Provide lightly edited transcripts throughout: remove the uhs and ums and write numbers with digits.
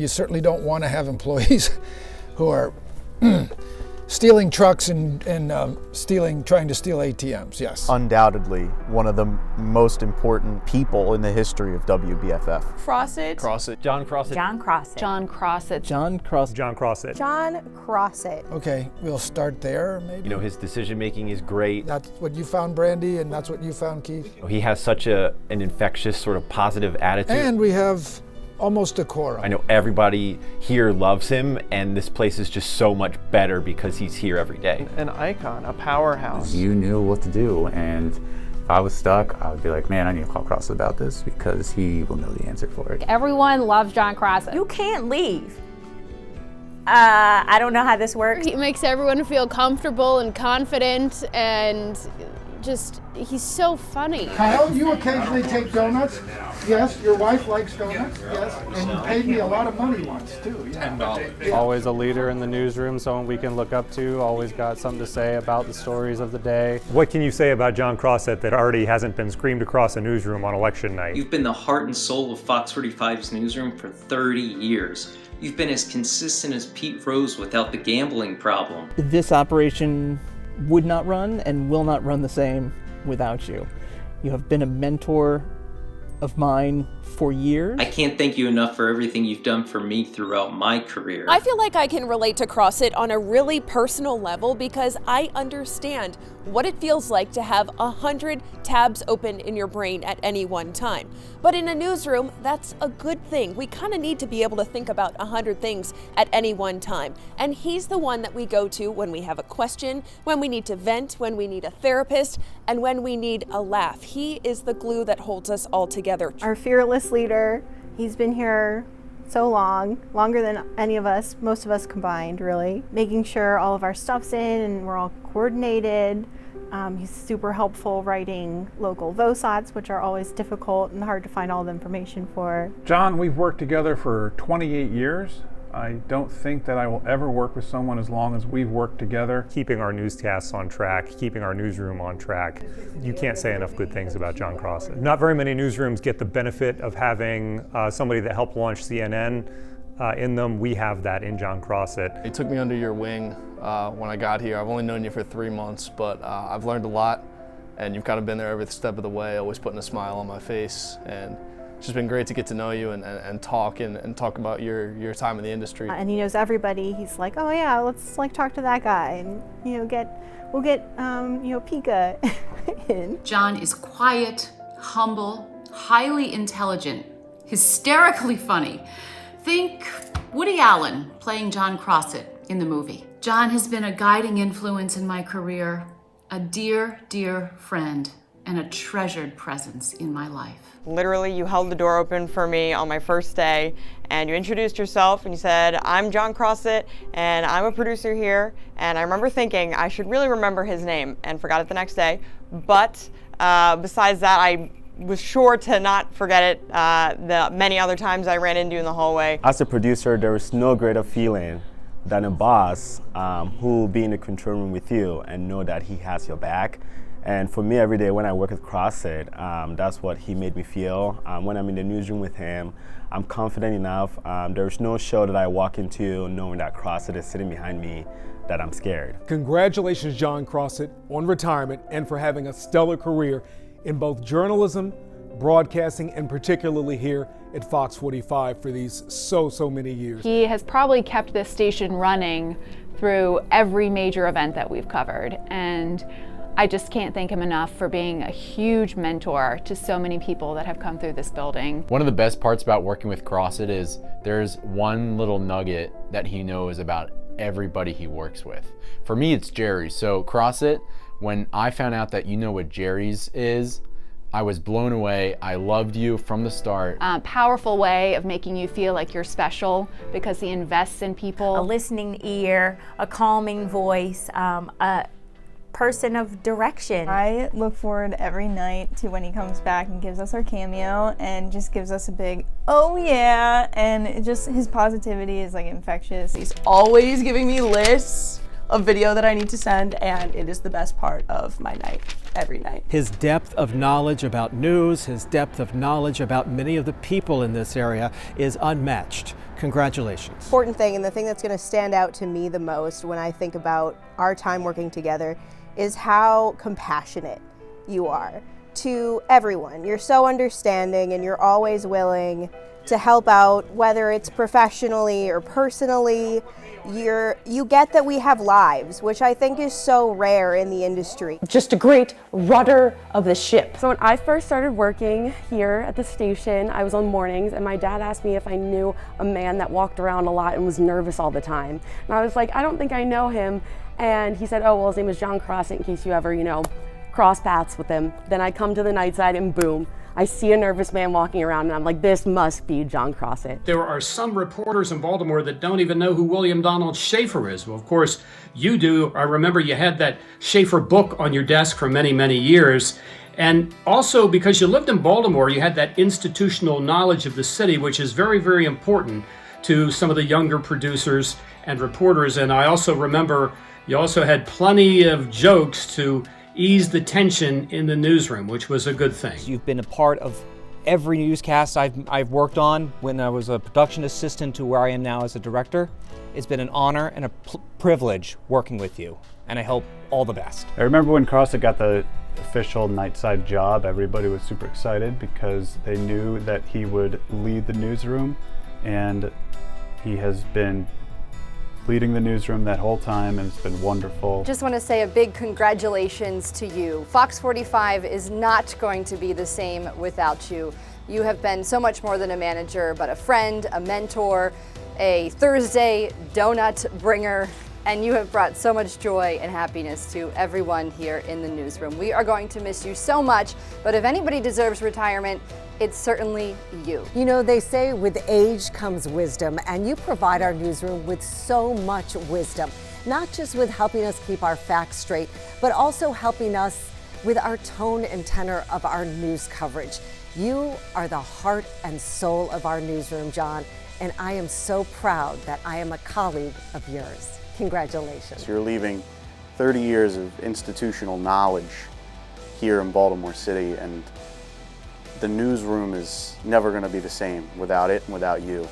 you certainly don't want to have employees who are stealing trucks and trying to steal ATMs, yes. Undoubtedly one of the most important people in the history of WBFF. Crosset. John Crosset. John Crosset. John Crosset. John Crosset. John Crosset. John Crosset. Okay, we'll start there, maybe. You know, his decision making is great. That's what you found, Brandy, and that's what you found, Keith. He has such an infectious sort of positive attitude. And we have almost a quorum. I know everybody here loves him, and this place is just so much better because he's here every day. An icon, a powerhouse. You knew what to do, and if I was stuck, I would be like, man, I need to call Crosset about this because he will know the answer for it. Everyone loves John Crosset. You can't leave. I don't know how this works. He makes everyone feel comfortable and confident, and just, he's so funny. Kyle, you occasionally take donuts. Yes, your wife likes donuts. Yes, and you paid me a lot of money once too. Yeah. $10. Always a leader in the newsroom, someone we can look up to, always got something to say about the stories of the day. What can you say about John Crosset that already hasn't been screamed across a newsroom on election night? You've been the heart and soul of Fox 45's newsroom for 30 years. You've been as consistent as Pete Rose without the gambling problem. This operation would not run and will not run the same without you. You have been a mentor of mine for years. I can't thank you enough for everything you've done for me throughout my career. I feel like I can relate to Crosset on a really personal level because I understand what it feels like to have 100 tabs open in your brain at any one time. But in a newsroom, that's a good thing. We kind of need to be able to think about 100 things at any one time. And he's the one that we go to when we have a question, when we need to vent, when we need a therapist, and when we need a laugh. He is the glue that holds us all together. Our fearless leader. He's been here so long, longer than any of us, most of us combined, really. Making sure all of our stuff's in and we're all coordinated. He's super helpful writing local VOSOTs, which are always difficult and hard to find all the information for. John, we've worked together for 28 years. I don't think that I will ever work with someone as long as we've worked together. Keeping our newscasts on track, keeping our newsroom on track. You can't say enough good things about John Crosset. Not very many newsrooms get the benefit of having somebody that helped launch CNN in them. We have that in John Crosset. You took me under your wing when I got here. I've only known you for 3 months, but I've learned a lot, and you've kind of been there every step of the way, always putting a smile on my face. And it's just been great to get to know you and talk talk about your time in the industry. And he knows everybody. He's like, oh yeah, let's like talk to that guy, and we'll get Pika in. John is quiet, humble, highly intelligent, hysterically funny. Think Woody Allen playing John Crosset in the movie. John has been a guiding influence in my career, a dear, dear friend, and a treasured presence in my life. Literally, you held the door open for me on my first day, and you introduced yourself and you said, I'm John Crosset and I'm a producer here. And I remember thinking I should really remember his name and forgot it the next day. But besides that, I was sure to not forget it the many other times I ran into you in the hallway. As a producer, there is no greater feeling than a boss who will be in the control room with you and know that he has your back. And for me, every day when I work with Crosset, that's what he made me feel. When I'm in the newsroom with him, I'm confident enough. There's no show that I walk into knowing that Crosset is sitting behind me that I'm scared. Congratulations, John Crosset, on retirement and for having a stellar career in both journalism, broadcasting, and particularly here at Fox 45 for these so many years. He has probably kept this station running through every major event that we've covered, and I just can't thank him enough for being a huge mentor to so many people that have come through this building. One of the best parts about working with Crosset is there's one little nugget that he knows about everybody he works with. For me, it's Jerry's. So Crosset, when I found out that you know what Jerry's is, I was blown away. I loved you from the start. Powerful way of making you feel like you're special because he invests in people. A listening ear, a calming voice, a person of direction. I look forward every night to when he comes back and gives us our cameo and just gives us a big, oh yeah, and his positivity is like infectious. He's always giving me lists a video that I need to send, and it is the best part of my night, every night. His depth of knowledge about news, his depth of knowledge about many of the people in this area is unmatched. Congratulations. Important thing, and the thing that's going to stand out to me the most when I think about our time working together, is how compassionate you are to everyone. You're so understanding, and you're always willing to help out, whether it's professionally or personally. You get that we have lives, which I think is so rare in the industry. Just a great rudder of the ship. So when I first started working here at the station, I was on mornings, and my dad asked me if I knew a man that walked around a lot and was nervous all the time. And I was like, I don't think I know him. And he said, oh, well, his name is John Crosset, in case you ever, cross paths with him. Then I come to the night side, and boom, I see a nervous man walking around, and I'm like, this must be John Crosset. There are some reporters in Baltimore that don't even know who William Donald Schaefer is. Well, of course, you do. I remember you had that Schaefer book on your desk for many, many years. And also, because you lived in Baltimore, you had that institutional knowledge of the city, which is very, very important to some of the younger producers and reporters. And I also remember you also had plenty of jokes to ease the tension in the newsroom, which was a good thing. You've been a part of every newscast I've worked on when I was a production assistant to where I am now as a director. It's been an honor and a privilege working with you, and I hope all the best. I remember when Crosset got the official nightside job, everybody was super excited because they knew that he would lead the newsroom, and he has been leading the newsroom that whole time, and it's been wonderful. Just want to say a big congratulations to you. Fox 45 is not going to be the same without you. You have been so much more than a manager, but a friend, a mentor, a Thursday donut bringer, and you have brought so much joy and happiness to everyone here in the newsroom. We are going to miss you so much, but if anybody deserves retirement, it's certainly you. You know, they say with age comes wisdom, and you provide our newsroom with so much wisdom, not just with helping us keep our facts straight, but also helping us with our tone and tenor of our news coverage. You are the heart and soul of our newsroom, John, and I am so proud that I am a colleague of yours. Congratulations. You're leaving 30 years of institutional knowledge here in Baltimore City, and the newsroom is never going to be the same without it and without you.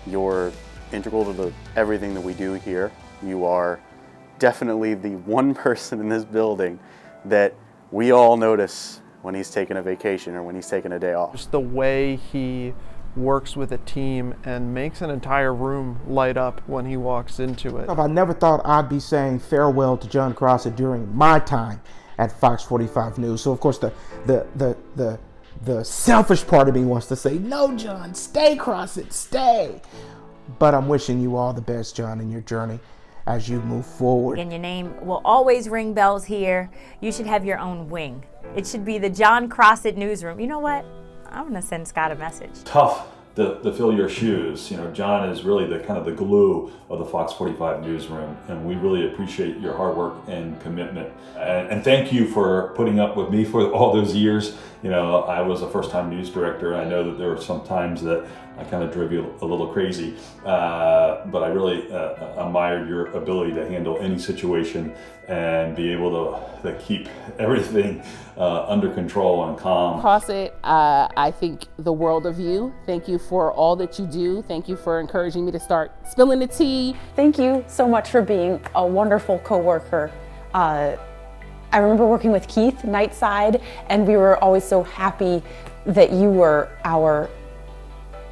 You're integral to everything that we do here. You are definitely the one person in this building that we all notice when he's taking a vacation or when he's taking a day off. Just the way he works with a team and makes an entire room light up when he walks into it. I never thought I'd be saying farewell to John Crosset during my time at Fox 45 News. So of course the selfish part of me wants to say, no, John, stay, Crosset, stay. But I'm wishing you all the best, John, in your journey as you move forward. And your name will always ring bells here. You should have your own wing. It should be the John Crosset Newsroom. You know what? I'm gonna send Scott a message. Tough to fill your shoes. You know, John is really the kind of the glue of the Fox 45 newsroom, and we really appreciate your hard work and commitment. And thank you for putting up with me for all those years. You know, I was a first-time news director. I know that there were some times that I kind of drove you a little crazy, but I really admired your ability to handle any situation and be able to keep everything under control and calm. Crosset, I think the world of you. Thank you for all that you do. Thank you for encouraging me to start spilling the tea. Thank you so much for being a wonderful coworker. I remember working with Keith Nightside, and we were always so happy that you were our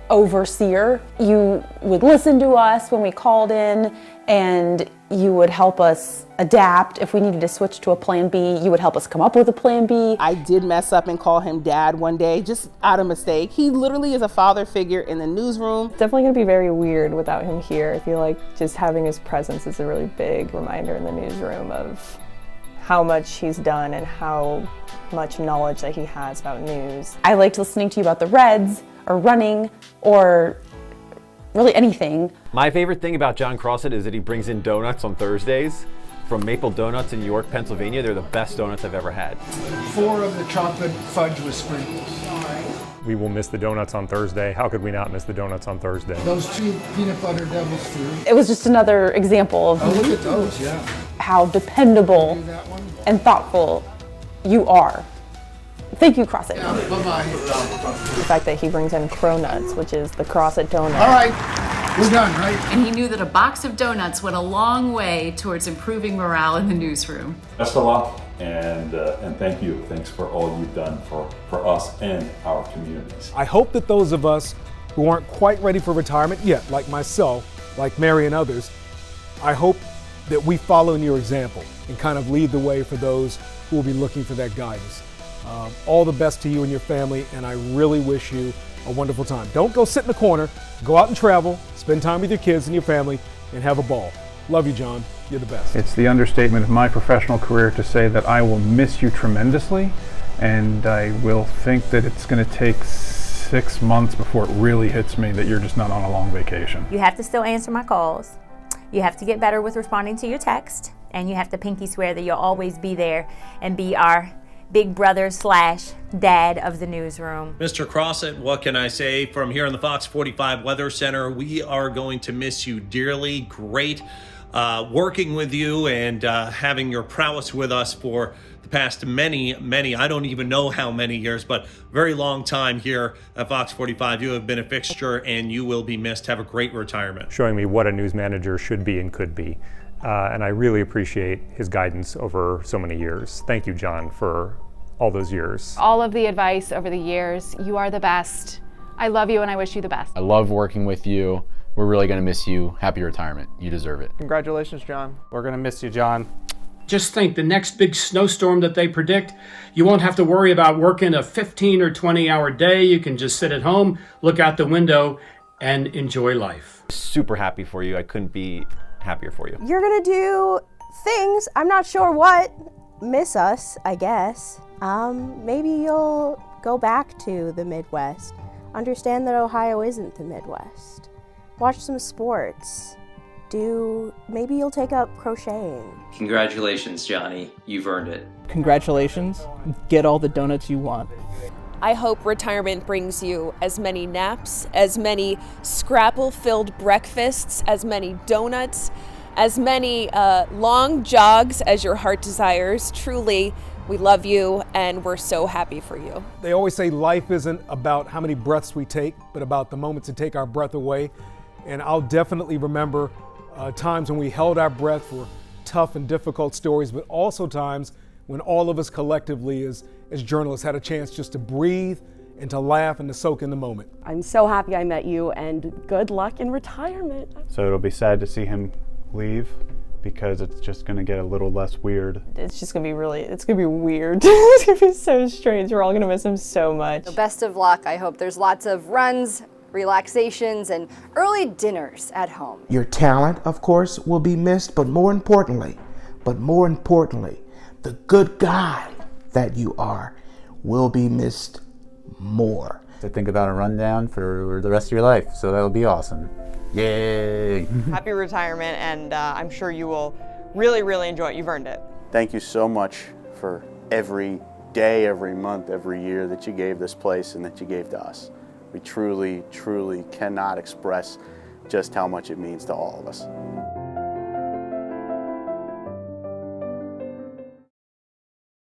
overseer. You would listen to us when we called in, and you would help us adapt. If we needed to switch to a plan B, you would help us come up with a plan B. I did mess up and call him Dad one day, just out of mistake. He literally is a father figure in the newsroom. It's definitely gonna be very weird without him here. I feel like just having his presence is a really big reminder in the newsroom of how much he's done and how much knowledge that he has about news. I liked listening to you about the Reds, or running, or really anything. My favorite thing about John Crosset is that he brings in donuts on Thursdays from Maple Donuts in York, Pennsylvania. They're the best donuts I've ever had. 4 of the chocolate fudge with sprinkles. We will miss the donuts on Thursday. How could we not miss the donuts on Thursday? Those 2 peanut butter devil's food. It was just another example of... Oh, look at those, yeah. how dependable and thoughtful you are. Thank you, Crosset. Yeah, bye-bye. The fact that he brings in cronuts, which is the Crosset donut. All right, we're done, right? And he knew that a box of donuts went a long way towards improving morale in the newsroom. Best of luck, and thank you. Thanks for all you've done for us and our communities. I hope that those of us who aren't quite ready for retirement yet, like myself, like Mary and others, I hope that we follow in your example and kind of lead the way for those who will be looking for that guidance. All the best to you and your family, and I really wish you a wonderful time. Don't go sit in the corner. Go out and travel, spend time with your kids and your family, and have a ball. Love you, John. You're the best. It's the understatement of my professional career to say that I will miss you tremendously, and I will think that it's going to take 6 months before it really hits me that you're just not on a long vacation. You have to still answer my calls. You have to get better with responding to your text, and you have to pinky swear that you'll always be there and be our big brother / dad of the newsroom. Mr. Crosset, what can I say? From here in the Fox 45 Weather Center, we are going to miss you dearly. Great working with you and having your prowess with us for the past many, I don't even know how many years, but very long time here at Fox 45. You have been a fixture and you will be missed. Have a great retirement. Showing me what a news manager should be and could be. And I really appreciate his guidance over so many years. Thank you, John, for all those years. All of the advice over the years. You are the best. I love you and I wish you the best. I love working with you. We're really going to miss you. Happy retirement. You deserve it. Congratulations, John. We're going to miss you, John. Just think, the next big snowstorm that they predict, you won't have to worry about working a 15 or 20-hour day. You can just sit at home, look out the window, and enjoy life. Super happy for you. I couldn't be happier for you. You're gonna do things, I'm not sure what, miss us, I guess. Maybe you'll go back to the Midwest. Understand that Ohio isn't the Midwest. Watch some sports. Maybe you'll take up crocheting. Congratulations, Johnny. You've earned it. Congratulations. Get all the donuts you want. I hope retirement brings you as many naps, as many Scrapple-filled breakfasts, as many donuts, as many long jogs as your heart desires. Truly, we love you and we're so happy for you. They always say life isn't about how many breaths we take, but about the moments that take our breath away. And I'll definitely remember times when we held our breath for tough and difficult stories, but also times when all of us collectively as journalists had a chance just to breathe and to laugh and to soak in the moment. I'm so happy I met you and good luck in retirement. So it'll be sad to see him leave because it's just going to get a little less weird. It's just going to be it's going to be weird. It's going to be so strange. We're all going to miss him so much. So best of luck. I hope there's lots of runs, relaxations, and early dinners at home. Your talent, of course, will be missed, but more importantly, the good guy that you are will be missed more. To think about a rundown for the rest of your life, so that'll be awesome. Yay! Happy retirement, and I'm sure you will really, really enjoy it. You've earned it. Thank you so much for every day, every month, every year that you gave this place and that you gave to us. We truly, truly cannot express just how much it means to all of us.